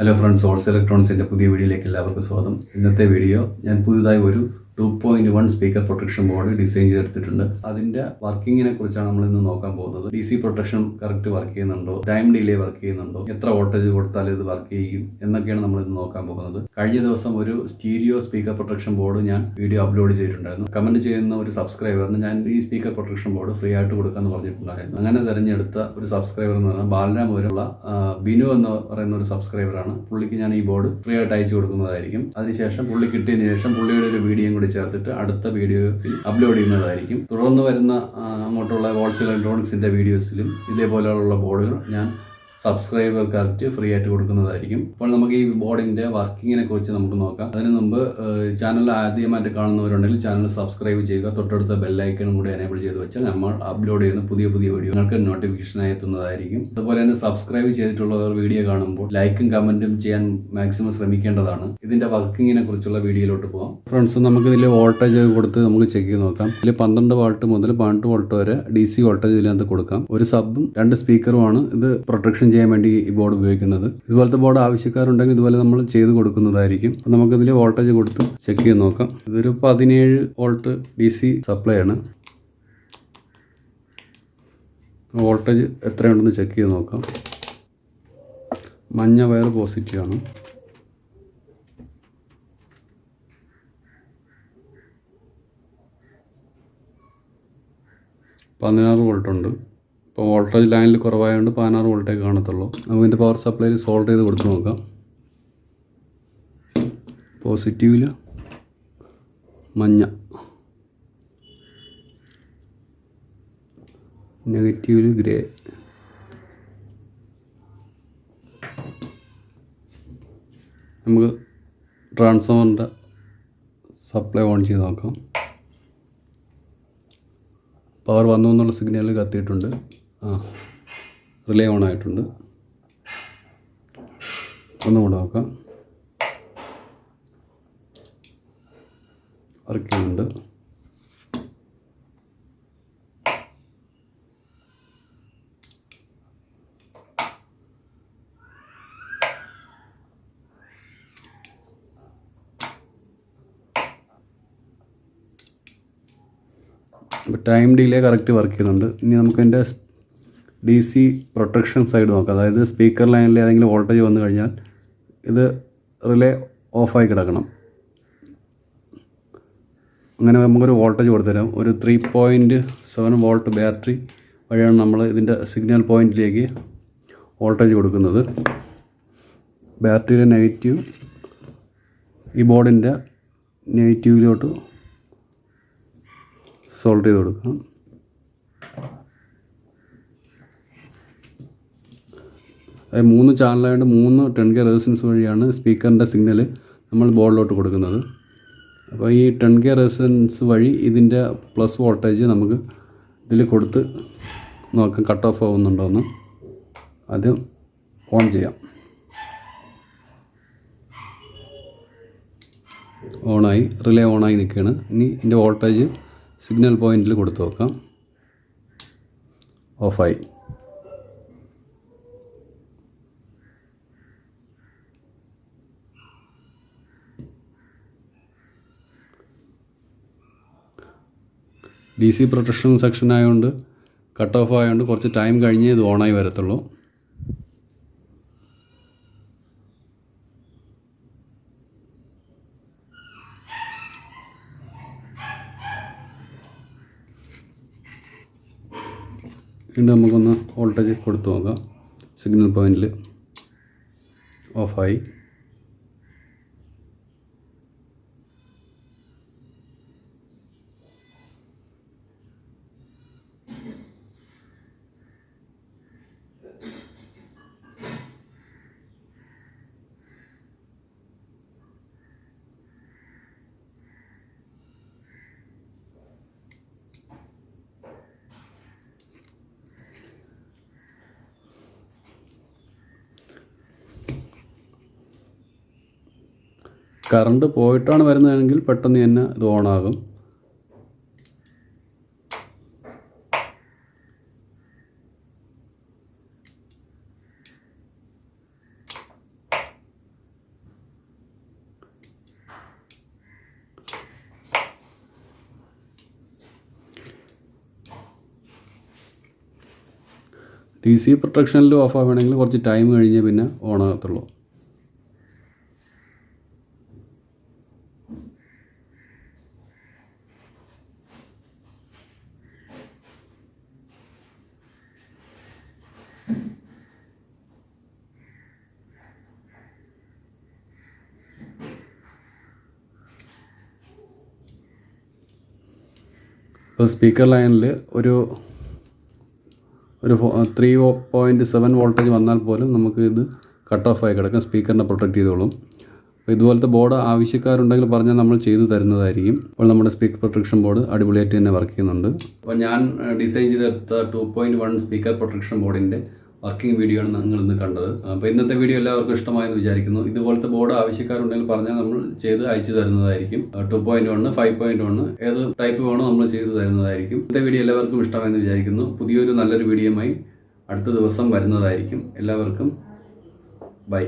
Hello friends, വോൾസെലക്ട്രോണിക്സിൻ്റെ പുതിയ വീഡിയോയിലേക്ക് എല്ലാവർക്കും സ്വാഗതം. ഇന്നത്തെ വീഡിയോ ഞാൻ പുതുതായി ഒരു 2.1 സ്പീക്കർ പ്രൊട്ടക്ഷൻ ബോർഡ് ഡിസൈൻ ചെയ്തെടുത്തിട്ടുണ്ട്. അതിൻ്റെ വർക്കിങ്ങിനെ കുറിച്ചാണ് നമ്മൾ ഇന്ന് നോക്കാൻ പോകുന്നത്. DC പ്രൊട്ടക്ഷൻ കറക്റ്റ് വർക്ക് ചെയ്യുന്നുണ്ടോ, ടൈം ഡിലേ വർക്ക് ചെയ്യുന്നുണ്ടോ, എത്ര വോൾട്ടേജ് കൊടുത്താൽ ഇത് വർക്ക് ചെയ്യും എന്നൊക്കെയാണ് നമ്മൾ ഇന്ന് നോക്കാൻ പോകുന്നത്. കഴിഞ്ഞ ദിവസം ഒരു സ്റ്റീരിയോ സ്പീക്കർ പ്രൊട്ടക്ഷൻ ബോർഡ് ഞാൻ വീഡിയോ അപ്ലോഡ് ചെയ്തിട്ടുണ്ടായിരുന്നു. കമന്റ് ചെയ്യുന്ന ഒരു സബ്സ്ക്രൈബറിന് ഞാൻ ഈ സ്പീക്കർ പ്രൊട്ടക്ഷൻ ബോർഡ് ഫ്രീ ആയിട്ട് കൊടുക്കാമെന്ന് പറഞ്ഞിട്ടുണ്ടായിരുന്നു. അങ്ങനെ തിരഞ്ഞെടുത്ത ഒരു സബ്സ്ക്രൈബർ എന്ന് പറഞ്ഞാൽ ബാലരാമപുരമുള്ള ബിനു എന്ന് പറയുന്ന ഒരു സബ്സ്ക്രൈബറാണ്. പുള്ളിക്ക് ഞാൻ ഈ ബോർഡ് ഫ്രീ ആയിട്ട് അയച്ചു കൊടുക്കുന്നതായിരിക്കും. അതിനുശേഷം പുള്ളി കിട്ടിയതിന് ശേഷം പുള്ളിയുടെ ഒരു വീഡിയോയും കൂടി ചേർത്തിട്ട് അടുത്ത വീഡിയോയിൽ അപ്ലോഡ് ചെയ്യുന്നതായിരിക്കും. തുടർന്ന് വരുന്ന അങ്ങോട്ടുള്ള വോൾസെലക്ട്രോണിക്സിന്റെ വീഡിയോസിലും ഇതേപോലെയുള്ള ബോർഡുകൾ ഞാൻ സബ്സ്ക്രൈബർക്കാർക്ക് ഫ്രീ ആയിട്ട് കൊടുക്കുന്നതായിരിക്കും. അപ്പോൾ നമുക്ക് ഈ ബോർഡിന്റെ വർക്കിങ്ങിനെ കുറിച്ച് നമുക്ക് നോക്കാം. അതിന് മുമ്പ് ചാനൽ ആദ്യമായിട്ട് കാണുന്നവരുണ്ടെങ്കിൽ ചാനൽ സബ്സ്ക്രൈബ് ചെയ്യുക. തൊട്ടടുത്ത ബെല്ലൈക്കണും കൂടി എനേബിൾ ചെയ്ത് വെച്ചാൽ നമ്മൾ അപ്ലോഡ് ചെയ്യുന്ന പുതിയ വീഡിയോ നിങ്ങൾക്ക് നോട്ടിഫിക്കേഷനായി എത്തുന്നതായിരിക്കും. അതുപോലെ തന്നെ സബ്സ്ക്രൈബ് ചെയ്തിട്ടുള്ളവർ വീഡിയോ കാണുമ്പോൾ ലൈക്കും കമന്റും ചെയ്യാൻ മാക്സിമം ശ്രമിക്കേണ്ടതാണ്. ഇതിന്റെ വർക്കിങ്ങിനെ കുറിച്ചുള്ള വീഡിയോയിലോട്ട് പോകാം. ഫ്രണ്ട്സ്, നമുക്ക് ഇതിൽ വോൾട്ടേജ് കൊടുത്ത് നമുക്ക് ചെക്ക് ചെയ്ത് നോക്കാം. ഇതിൽ 12 വോൾട്ട് മുതൽ 12 വോൾട്ട് വരെ DC വോൾട്ടേജ് ഇതിനകത്ത് കൊടുക്കാം. ഒരു സബും 2 സ്പീക്കറുമാണ് ഇത് പ്രൊട്ടക്ഷൻ ചെയ്യാൻ വേണ്ടി ഈ ബോർഡ് ഉപയോഗിക്കുന്നത്. ഇതുപോലത്തെ ബോർഡ് ആവശ്യക്കാരുണ്ടെങ്കിൽ ഇതുപോലെ നമ്മൾ ചെയ്ത് കൊടുക്കുന്നതായിരിക്കും. അപ്പോൾ നമുക്കിതിൽ വോൾട്ടേജ് കൊടുത്ത് ചെക്ക് ചെയ്ത് നോക്കാം. ഇതൊരു 17 വോൾട്ട് DC സപ്ലൈ ആണ്. വോൾട്ടേജ് എത്രയുണ്ടെന്ന് ചെക്ക് ചെയ്ത് നോക്കാം. മഞ്ഞ വയർ പോസിറ്റീവ് ആണ്. പതിനാറ് വോൾട്ട് ഉണ്ട്. ഇപ്പോൾ വോൾട്ടേജ് ലൈനിൽ കുറവായതുകൊണ്ട് 16 വോൾട്ടേ കാണത്തുള്ളൂ. നമുക്ക് ഇതിൻ്റെ പവർ സപ്ലൈയിൽ സോൾവ് ചെയ്ത് കൊടുത്ത് നോക്കാം. പോസിറ്റീവിൽ മഞ്ഞ, നെഗറ്റീവിൽ ഗ്രേ. നമുക്ക് ട്രാൻസ്ഫോമറിൻ്റെ സപ്ലൈ ഓൺ ചെയ്ത് നോക്കാം. പവർ വന്നു എന്നുള്ള സിഗ്നൽ കത്തിയിട്ടുണ്ട്. റിലേ ഓൺ ആയിട്ടുണ്ട്. ഒന്നുകൂടെ നോക്കാം. വർക്ക് ചെയ്യുന്നുണ്ട്. ടൈം ഡിലേ കറക്റ്റ് വർക്ക് ചെയ്യുന്നുണ്ട്. ഇനി നമുക്ക് എൻ്റെ DC പ്രൊട്ടക്ഷൻ സൈഡ് നോക്കാം. അതായത് സ്പീക്കർ ലൈനിൽ ഏതെങ്കിലും വോൾട്ടേജ് വന്നു കഴിഞ്ഞാൽ ഇത് റിലേ ഓഫായി കിടക്കണം. അങ്ങനെ നമുക്കൊരു വോൾട്ടേജ് കൊടുത്തുതരാം. ഒരു 3.7 വോൾട്ട് ബാറ്ററി വഴിയാണ് നമ്മൾ ഇതിൻ്റെ സിഗ്നൽ പോയിന്റിലേക്ക് വോൾട്ടേജ് കൊടുക്കുന്നത്. ബാറ്ററിയുടെ നെഗറ്റീവ് ഈ ബോർഡിൻ്റെ നെഗറ്റീവിലോട്ട് സോൾവ് ചെയ്ത് കൊടുക്കാം. അത് 3 ചാനലായതുകൊണ്ട് 3 10K റെസിസ്റ്റൻസ് വഴിയാണ് സ്പീക്കറിൻ്റെ സിഗ്നൽ നമ്മൾ ബോർഡിലോട്ട് കൊടുക്കുന്നത്. അപ്പോൾ ഈ 10K റെസിസ്റ്റൻസ് വഴി ഇതിൻ്റെ പ്ലസ് വോൾട്ടേജ് നമുക്ക് ഇതിൽ കൊടുത്ത് നോക്കാം കട്ട് ഓഫ് ആവുന്നുണ്ടോ എന്ന്. ആദ്യം ഓൺ ചെയ്യാം. ഓണായി, റിലേ ഓണായി നിൽക്കുകയാണ്. ഇനി ഇതിൻ്റെ വോൾട്ടേജ് സിഗ്നൽ പോയിന്റിൽ കൊടുത്ത് നോക്കാം. ഓഫായി. DC പ്രൊട്ടക്ഷൻ സെക്ഷൻ ആയതുകൊണ്ട് കട്ട് ഓഫ് ആയതുകൊണ്ട് കുറച്ച് ടൈം കഴിഞ്ഞേ ഇത് ഓണായി വരത്തുള്ളൂ. വീണ്ടും നമുക്കൊന്ന് വോൾട്ടേജ് കൊടുത്തു നോക്കാം. സിഗ്നൽ പോയിന്റിൽ ഓഫായി. കറണ്ട് പോയിട്ടാണ് വരുന്നതെങ്കിൽ പെട്ടെന്ന് തന്നെ ഇത് ഓണാകും. DC പ്രൊട്ടക്ഷനിൽ ഓഫ് ആവുകയാണെങ്കിൽ കുറച്ച് ടൈം കഴിഞ്ഞ് പിന്നെ ഓൺ ആകത്തുള്ളൂ. ഇപ്പോൾ സ്പീക്കർ ലൈനിൽ ഒരു 3.7 വോൾട്ടേജ് വന്നാൽ പോലും നമുക്ക് ഇത് കട്ട് ഓഫ് ആയി കിടക്കും, സ്പീക്കറിനെ പ്രൊട്ടക്റ്റ് ചെയ്തോളും. അപ്പോൾ ഇതുപോലത്തെ ബോർഡ് ആവശ്യക്കാരുണ്ടെങ്കിൽ പറഞ്ഞാൽ നമ്മൾ ചെയ്തു തരുന്നതായിരിക്കും. അപ്പോൾ നമ്മുടെ സ്പീക്കർ പ്രൊട്ടക്ഷൻ ബോർഡ് അടിപൊളിയായിട്ട് തന്നെ വർക്ക് ചെയ്യുന്നുണ്ട്. അപ്പോൾ ഞാൻ ഡിസൈൻ ചെയ്തെടുത്ത 2.1 സ്പീക്കർ പ്രൊട്ടക്ഷൻ ബോർഡിൻ്റെ വർക്കിംഗ് വീഡിയോ ആണ് നിങ്ങൾ ഇന്ന് കണ്ടത്. അപ്പോൾ ഇന്നത്തെ വീഡിയോ എല്ലാവർക്കും ഇഷ്ടമായെന്ന് വിചാരിക്കുന്നു. ഇതുപോലത്തെ ബോർഡ് ആവശ്യക്കാരുണ്ടെങ്കിൽ പറഞ്ഞാൽ നമ്മൾ ചെയ്ത് അയച്ചു തരുന്നതായിരിക്കും. 2.1, 5.1 ഏത് ടൈപ്പ് വേണോ നമ്മൾ ചെയ്തു തരുന്നതായിരിക്കും. ഇന്നത്തെ വീഡിയോ എല്ലാവർക്കും ഇഷ്ടമായെന്ന് വിചാരിക്കുന്നു. പുതിയൊരു നല്ലൊരു വീഡിയോയുമായി അടുത്ത ദിവസം വരുന്നതായിരിക്കും. എല്ലാവർക്കും ബൈ.